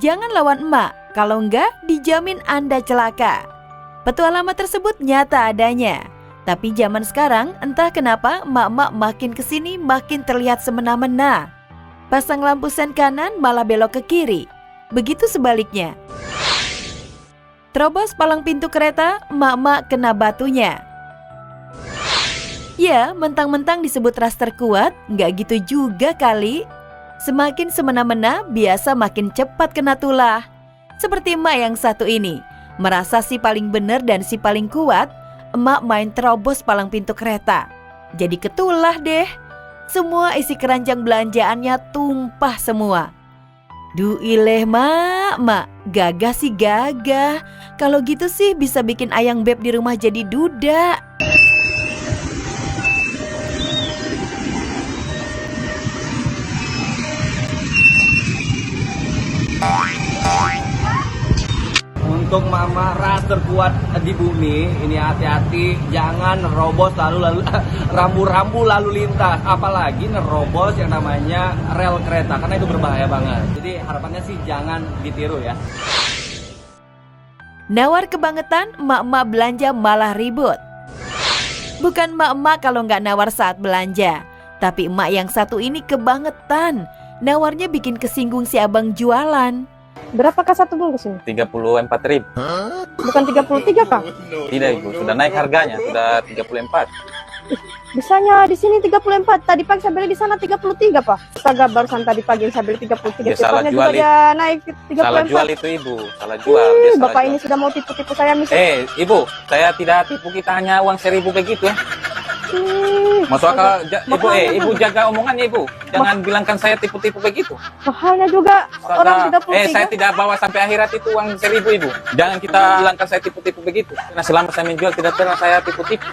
Jangan lawan emak, kalau enggak dijamin Anda celaka. Petualangan tersebut nyata adanya. Tapi zaman sekarang entah kenapa emak-emak makin kesini makin terlihat semena-mena. Pasang lampu sen kanan malah belok ke kiri. Begitu sebaliknya. Terobos palang pintu kereta, emak-emak kena batunya. Ya, mentang-mentang disebut ras terkuat, nggak gitu juga kali. Semakin semena-mena, biasa makin cepat kena tulah. Seperti emak yang satu ini, merasa si paling bener dan si paling kuat, emak main terobos palang pintu kereta. Jadi ketulah deh. Semua isi keranjang belanjaannya tumpah semua. Duh ileh mak, gagah sih gagah. Kalau gitu sih bisa bikin ayang beb di rumah jadi duda. Untuk mama ras terkuat di bumi, ini hati-hati, jangan nerobos lalu rambu-rambu lalu lintas, apalagi nerobos yang namanya rel kereta, karena itu berbahaya banget. Jadi harapannya sih jangan ditiru ya. Nawar kebangetan, emak-emak belanja malah ribut. Bukan emak-emak kalau nggak nawar saat belanja, tapi emak yang satu ini kebangetan. Nawarnya bikin kesinggung si abang jualan. Berapakah satu bungkus ini? 34.000. Bukan 33 kah? Tidak ibu, sudah naik harganya, sudah 34. Bisanya di sini 34. Tadi pagi saya beli di sana 33 pak. Astaga, barusan tadi pagi saya beli 33. Dia salah Ceritanya jual juga dia naik 34. Salah jual itu ibu, salah jual. Dia salah Bapak jual. ini sudah mau tipu-tipu saya misal. Ibu, saya tidak tipu, kita hanya uang 1.000 begitu ya. Masuk akal, ibu jaga omongannya ibu. Jangan bilangkan saya tipu-tipu begitu. Mahalnya juga orang 33. Saya tidak bawa sampai akhirat itu uang 1.000 ibu. Jangan kita bilangkan saya tipu-tipu begitu. Karena selama saya menjual tidak pernah saya tipu-tipu.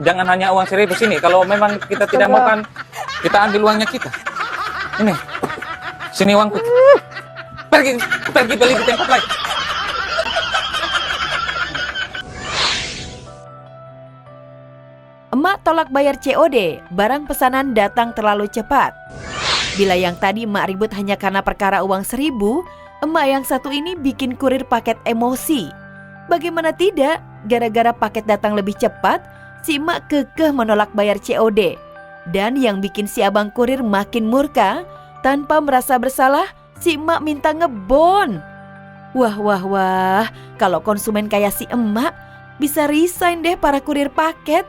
Jangan hanya uang 1.000 sini. Kalau memang kita tidak mau kan, kita ambil uangnya kita. Ini, sini uangku. Pergi beli di tempat lain. Emak tolak bayar COD, barang pesanan datang terlalu cepat. Bila yang tadi emak ribut hanya karena perkara uang 1.000, emak yang satu ini bikin kurir paket emosi. Bagaimana tidak, gara-gara paket datang lebih cepat, si emak kekeh menolak bayar COD. Dan yang bikin si abang kurir makin murka, tanpa merasa bersalah, si emak minta ngebon. Wah, kalau konsumen kayak si emak, bisa resign deh para kurir paket.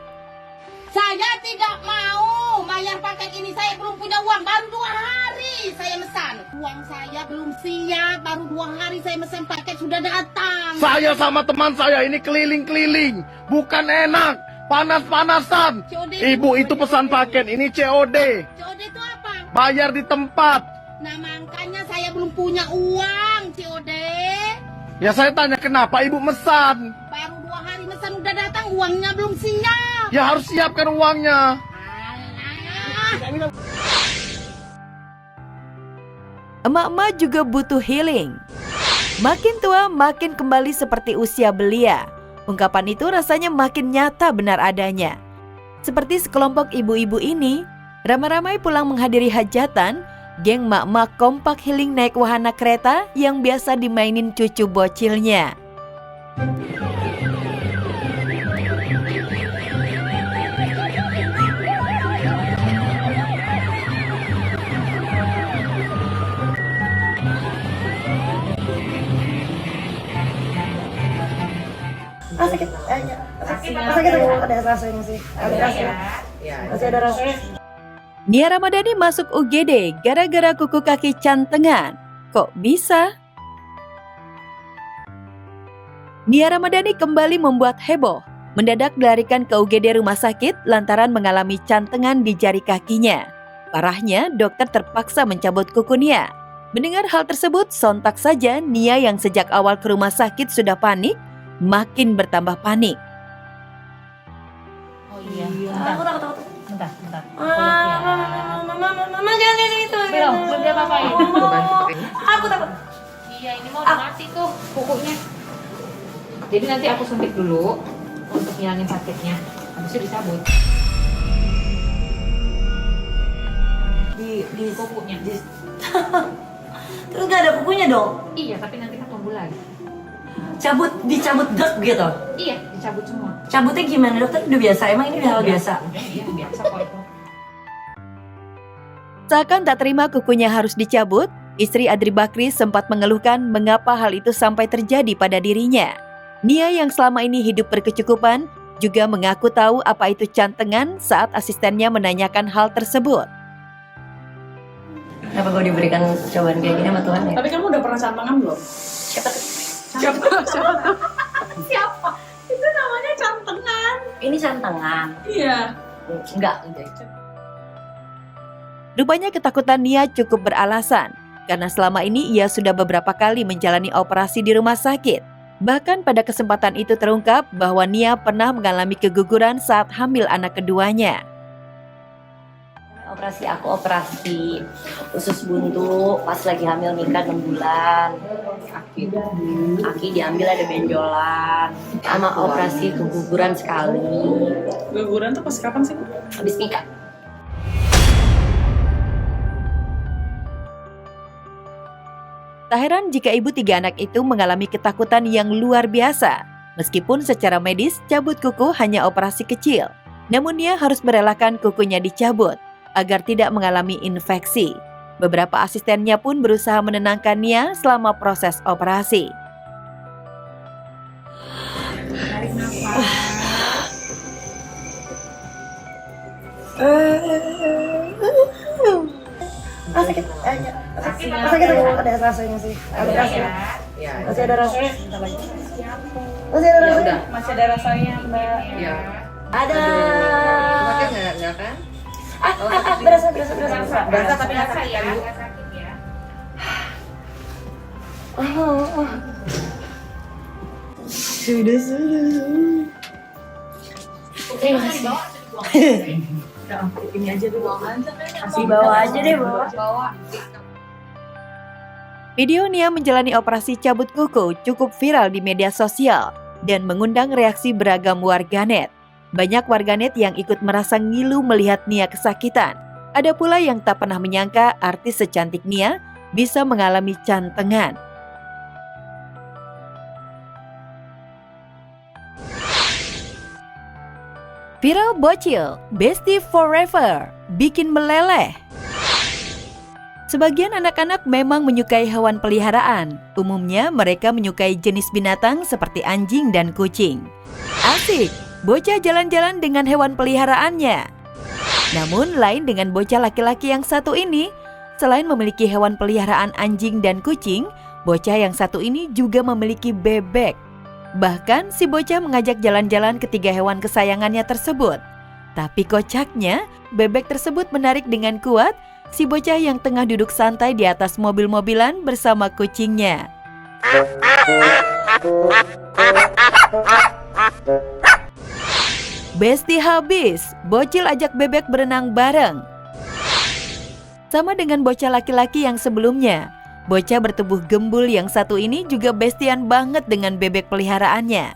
Saya tidak mau bayar paket ini, saya belum punya uang, baru 2 hari saya mesan. Uang saya belum siap, baru 2 hari saya mesan paket sudah datang. Saya sama teman saya ini keliling-keliling, bukan enak, panas-panasan. Ibu itu pesan paket, ini COD. COD itu apa? Bayar di tempat. Nah makanya saya belum punya uang COD. Ya saya tanya kenapa ibu mesan? Baru 2 hari mesan udah datang, uangnya belum siap. Ya harus siapkan uangnya. Emak-emak juga butuh healing. Makin tua makin kembali seperti usia belia. Ungkapan itu rasanya makin nyata benar adanya. Seperti sekelompok ibu-ibu ini, ramai-ramai pulang menghadiri hajatan, geng mak-mak kompak healing naik wahana kereta yang biasa dimainin cucu bocilnya. Sakit. Ada rasanya sih. Masih ada rasanya. Nia Ramadhani masuk UGD gara-gara kuku kaki cantengan. Kok bisa? Nia Ramadhani kembali membuat heboh. Mendadak dilarikan ke UGD rumah sakit lantaran mengalami cantengan di jari kakinya. Parahnya, dokter terpaksa mencabut kuku Nia. Mendengar hal tersebut, sontak saja Nia yang sejak awal ke rumah sakit sudah panik, makin bertambah panik. Oh iya. Aku takut. Bentar. Mama jangan itu. Belum dia apa-apain. Aku takut. Iya, ini mau udah mati tuh kukunya. Jadi nanti aku suntik dulu untuk ngilangin sakitnya. Habis itu dicabut. Di kukunya. Terus nggak ada kukunya dong? Iya, tapi nanti kan tumbuh lagi. Dicabut dek gitu? Iya, dicabut semua. Cabutnya gimana dokter? Udah biasa? Emang ini udah hal biasa? Iya, biasa kok itu. Seakan tak terima kukunya harus dicabut, istri Adri Bakri sempat mengeluhkan mengapa hal itu sampai terjadi pada dirinya. Nia yang selama ini hidup berkecukupan juga mengaku tahu apa itu cantengan saat asistennya menanyakan hal tersebut. Kenapa gue diberikan cobaan kayak gini sama Tuhan ya? Tapi kamu udah pernah cantengan belum? Siapa tuh? Siapa? Itu namanya cantengan. Ini cantengan? Iya. Enggak. Rupanya ketakutan Nia cukup beralasan, karena selama ini ia sudah beberapa kali menjalani operasi di rumah sakit. Bahkan pada kesempatan itu terungkap bahwa Nia pernah mengalami keguguran saat hamil anak keduanya. Aku operasi usus buntu pas lagi hamil nikah 6 bulan. Aki diambil ada benjolan. Sama operasi keguguran sekali. Keguguran tuh pas kapan sih? Habis nikah. Tak heran jika ibu 3 anak itu mengalami ketakutan yang luar biasa. Meskipun secara medis cabut kuku hanya operasi kecil, namun Nia harus merelakan kukunya dicabut agar tidak mengalami infeksi. Beberapa asistennya pun berusaha menenangkan Nia selama proses operasi. Sakit. Sakit ada rasanya sih. Ada rasanya. Masih ada rasanya. Masih ada rasanya. Masih ada rasanya, Mbak. Iya. Ada. Sakit nggak kan? Berasa. Berasa tapi nggak sakit ya. Sudah. Terima kasih. Ini aja dulu. Kasih bawa aja deh, bawa. Video Nia menjalani operasi cabut kuku cukup viral di media sosial dan mengundang reaksi beragam warganet. Banyak warganet yang ikut merasa ngilu melihat Nia kesakitan. Ada pula yang tak pernah menyangka artis secantik Nia bisa mengalami cantengan. Viral bocil, Bestie Forever, bikin meleleh. Sebagian anak-anak memang menyukai hewan peliharaan. Umumnya mereka menyukai jenis binatang seperti anjing dan kucing. Asik, bocah jalan-jalan dengan hewan peliharaannya. Namun lain dengan bocah laki-laki yang satu ini. Selain memiliki hewan peliharaan anjing dan kucing, bocah yang satu ini juga memiliki bebek. Bahkan si bocah mengajak jalan-jalan ketiga hewan kesayangannya tersebut. Tapi kocaknya, bebek tersebut menarik dengan kuat si bocah yang tengah duduk santai di atas mobil-mobilan bersama kucingnya. Bestie habis, bocil ajak bebek berenang bareng. Sama dengan bocah laki-laki yang sebelumnya, bocah bertubuh gembul yang satu ini juga bestian banget dengan bebek peliharaannya.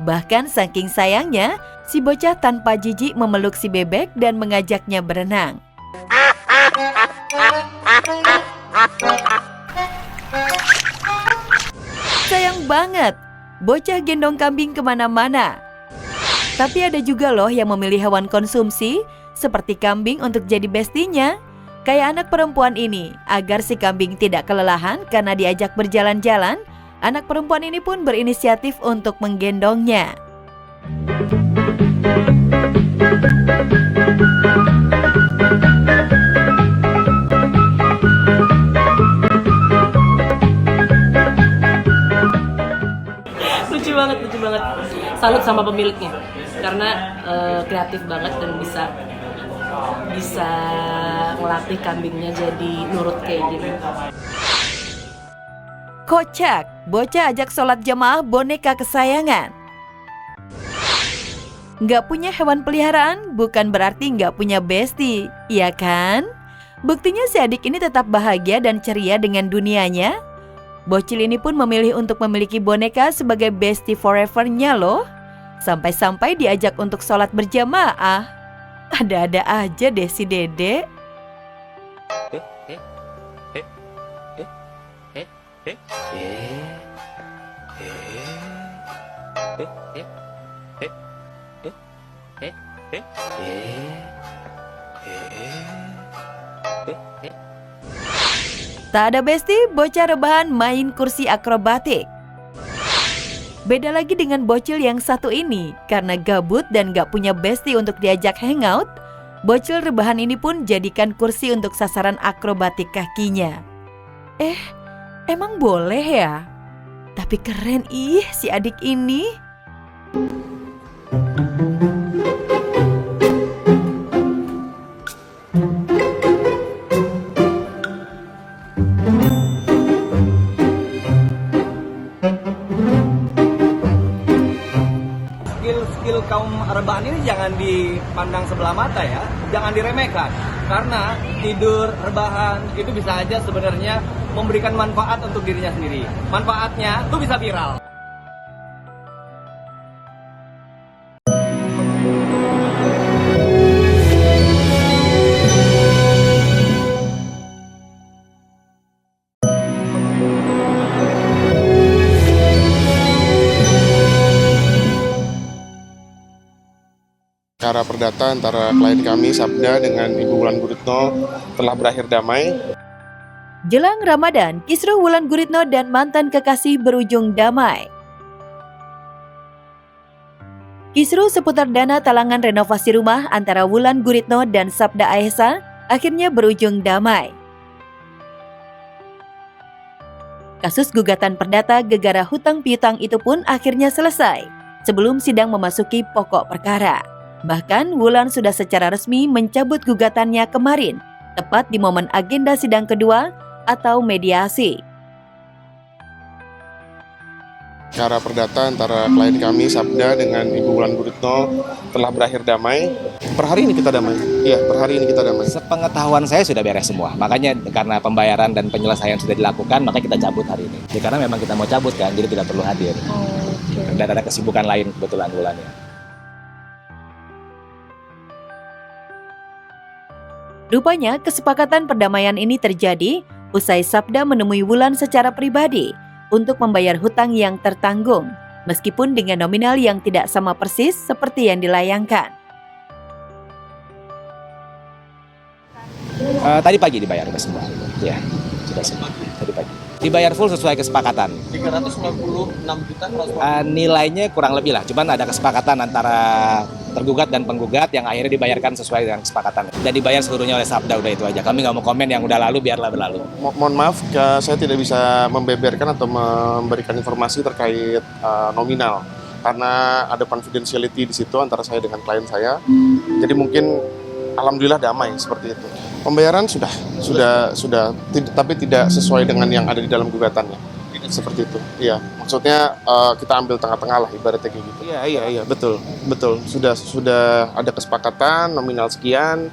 Bahkan saking sayangnya, si bocah tanpa jijik memeluk si bebek dan mengajaknya berenang. Sayang banget, bocah gendong kambing kemana-mana. Tapi ada juga loh yang memilih hewan konsumsi, seperti kambing untuk jadi bestinya. Kayak anak perempuan ini, agar si kambing tidak kelelahan karena diajak berjalan-jalan, anak perempuan ini pun berinisiatif untuk menggendongnya. Lucu banget. Salut sama pemiliknya, karena kreatif banget dan bisa ngelatih kambingnya jadi nurut kayak gini. Kocak, bocah ajak sholat jamaah boneka kesayangan. Nggak punya hewan peliharaan bukan berarti nggak punya bestie, iya kan? Buktinya si adik ini tetap bahagia dan ceria dengan dunianya. Bocil ini pun memilih untuk memiliki boneka sebagai bestie forever-nya loh. Sampai-sampai diajak untuk sholat berjamaah. Ada-ada aja deh si Dede. Tak ada besti, bocah rebahan main kursi akrobatik. Beda lagi dengan bocil yang satu ini, karena gabut dan gak punya besti untuk diajak hangout, bocil rebahan ini pun jadikan kursi untuk sasaran akrobatik kakinya. Emang boleh ya? Tapi keren si adik ini. Skill kaum rebahan ini jangan dipandang sebelah mata ya, jangan diremehkan. Karena tidur rebahan itu bisa aja sebenarnya memberikan manfaat untuk dirinya sendiri. Manfaatnya tuh bisa viral. Cara perdata antara klien kami Sabda dengan Ibu Wulan Guritno telah berakhir damai. Jelang Ramadan, kisruh Wulan Guritno dan mantan kekasih berujung damai. Kisruh seputar dana talangan renovasi rumah antara Wulan Guritno dan Sabda Aesa akhirnya berujung damai. Kasus gugatan perdata gegara hutang piutang itu pun akhirnya selesai sebelum sidang memasuki pokok perkara. Bahkan Wulan sudah secara resmi mencabut gugatannya kemarin, tepat di momen agenda sidang kedua atau mediasi. Cara perdata antara klien kami Sabda dengan Ibu Wulan Guritno telah berakhir damai. Per hari ini kita damai. Iya, per hari ini kita damai. Sepengetahuan saya sudah beres semua. Makanya karena pembayaran dan penyelesaian sudah dilakukan, maka kita cabut hari ini. Ya, karena memang kita mau cabut kan, jadi tidak perlu hadir. Dan ada kesibukan lain kebetulan Wulannya. Rupanya kesepakatan perdamaian ini terjadi usai Sabda menemui Wulan secara pribadi untuk membayar hutang yang tertanggung, meskipun dengan nominal yang tidak sama persis seperti yang dilayangkan. Tadi pagi dibayar semua. Ya, sudah semua. Tadi pagi. Dibayar full sesuai kesepakatan. 396 juta nilainya kurang lebih lah, cuman ada kesepakatan antara tergugat dan penggugat yang akhirnya dibayarkan sesuai dengan kesepakatan. Dan dibayar seluruhnya oleh Sabda, udah itu aja. Kami nggak mau komen yang udah lalu, biarlah berlalu. Mohon maaf, saya tidak bisa membeberkan atau memberikan informasi terkait nominal. Karena ada confidentiality di situ antara saya dengan klien saya. Jadi mungkin alhamdulillah damai seperti itu. Pembayaran sudah, tapi tidak sesuai dengan yang ada di dalam gugatannya. Seperti itu. Iya, maksudnya kita ambil tengah-tengah lah ibaratnya kayak gitu. Iya, betul. Sudah ada kesepakatan nominal sekian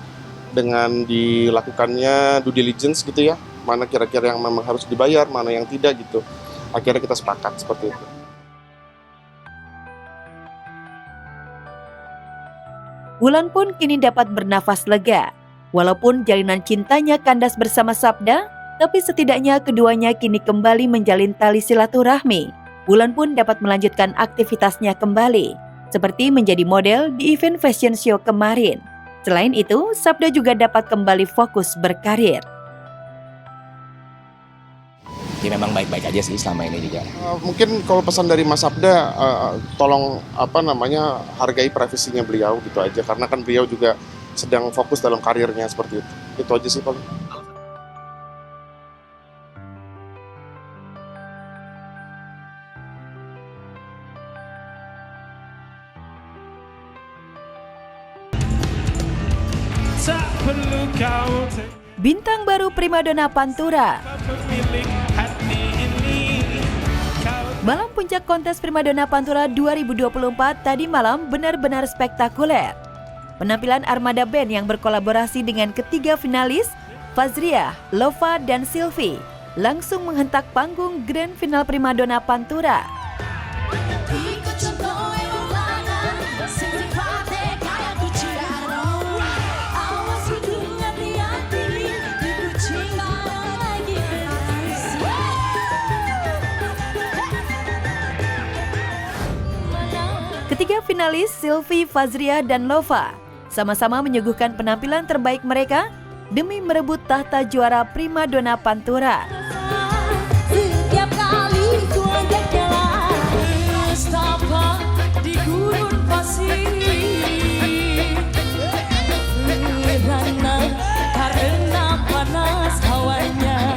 dengan dilakukannya due diligence gitu ya. Mana kira-kira yang memang harus dibayar, mana yang tidak gitu. Akhirnya kita sepakat seperti itu. Wulan pun kini dapat bernafas lega. Walaupun jalinan cintanya kandas bersama Sabda, tapi setidaknya keduanya kini kembali menjalin tali silaturahmi. Wulan pun dapat melanjutkan aktivitasnya kembali, seperti menjadi model di event fashion show kemarin. Selain itu, Sabda juga dapat kembali fokus berkarir. Ya memang baik-baik aja sih selama ini juga. Mungkin kalau pesan dari Mas Sabda, tolong hargai privasinya beliau gitu aja, karena kan beliau juga sedang fokus dalam karirnya seperti itu. Itu aja sih paling. Bintang baru primadona Pantura. Malam puncak kontes primadona Pantura 2024 tadi malam benar-benar spektakuler. Penampilan armada band yang berkolaborasi dengan ketiga finalis, Fazria, Lova, dan Sylvie, langsung menghentak panggung grand final primadona Pantura. Finalis Sylvie, Fazria, dan Lova sama-sama menyuguhkan penampilan terbaik mereka demi merebut tahta juara Primadona Pantura. Setiap kali ku ajak jalan, setapak di gurun pasir, karena panas hawanya.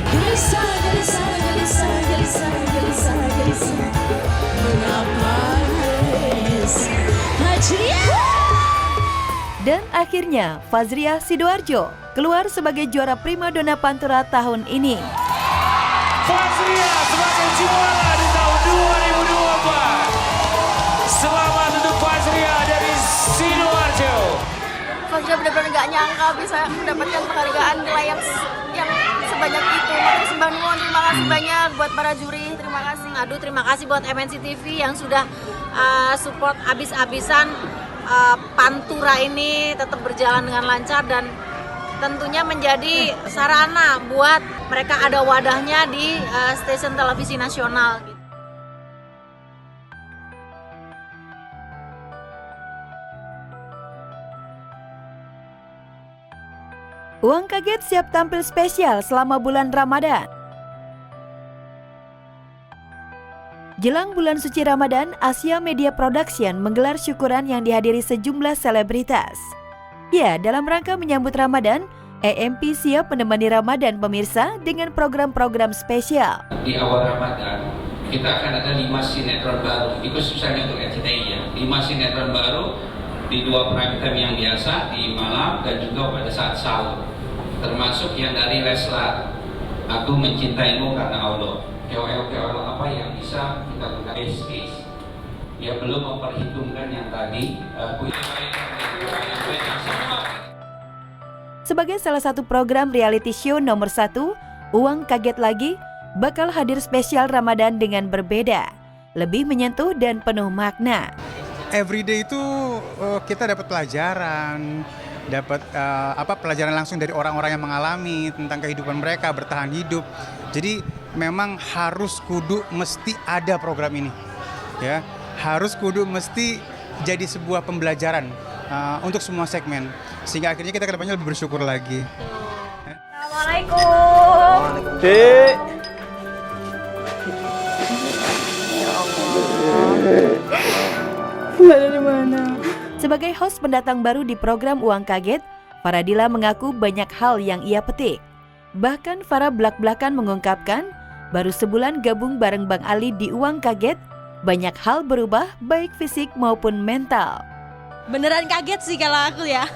Gelisah, gelisah, gelisah, gelisah, gelisah, gelisah. Mengapa gelisah? Dan akhirnya Fazria Sidoarjo keluar sebagai juara Primadona Pantura tahun ini. Fazria sebagai juara di tahun 2024. Selamat untuk Fazria dari Sidoarjo. Fazria benar-benar gak nyangka bisa mendapatkan penghargaan yang sebanyak itu. Makasih Mbak Nuwun, terima kasih banyak buat para juri, terima kasih. Aduh, terima kasih buat MNC TV yang sudah support abis-abisan Pantura ini tetap berjalan dengan lancar dan tentunya menjadi sarana buat mereka ada wadahnya di stasiun televisi nasional. Uang Kaget siap tampil spesial selama bulan Ramadan. Jelang bulan suci Ramadan, Asia Media Production menggelar syukuran yang dihadiri sejumlah selebritas. Ya, dalam rangka menyambut Ramadan, EMP siap menemani Ramadan pemirsa dengan program-program spesial. Di awal Ramadan, kita akan ada 5 sinetron baru. Itu susahnya untuk RCTI ya. 5 sinetron baru di 2 prime time yang biasa, di malam dan juga pada saat sahur. Termasuk yang dari Leslar, Aku Mencintaimu Karena Allah. KOL apa yang bisa kita buka case. Ya belum memperhitungkan yang tadi. Sebagai salah satu program reality show nomor 1, Uang Kaget Lagi bakal hadir spesial Ramadan dengan berbeda, lebih menyentuh dan penuh makna. Everyday itu kita dapat pelajaran, pelajaran langsung dari orang-orang yang mengalami tentang kehidupan mereka, bertahan hidup. Jadi memang harus kudu mesti ada program ini, ya harus kudu mesti jadi sebuah pembelajaran untuk semua segmen, sehingga akhirnya kita kedepannya lebih bersyukur lagi. Assalamualaikum. Dek. Ya Allah. Mbak dari mana? Sebagai host pendatang baru di program Uang Kaget, Faradila mengaku banyak hal yang ia petik. Bahkan Farah belak-belakan mengungkapkan, baru sebulan gabung bareng Bang Ali di Uang Kaget, banyak hal berubah baik fisik maupun mental. Beneran kaget sih kalau aku ya.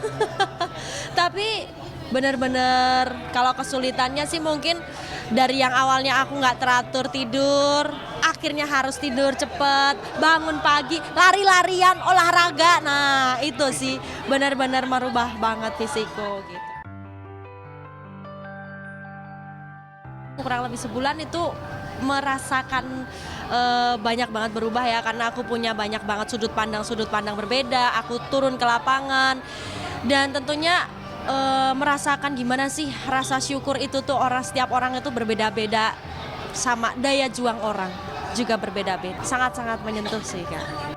Tapi bener-bener kalau kesulitannya sih mungkin dari yang awalnya aku nggak teratur tidur, akhirnya harus tidur cepet, bangun pagi, lari-larian, olahraga. Nah itu sih benar-benar merubah banget fisikku gitu. Kurang lebih sebulan itu merasakan banyak banget berubah ya, karena aku punya banyak banget sudut pandang berbeda. Aku turun ke lapangan dan tentunya merasakan gimana sih rasa syukur itu tuh setiap orang itu berbeda-beda, sama daya juang orang juga berbeda-beda. Sangat-sangat menyentuh sih Kak.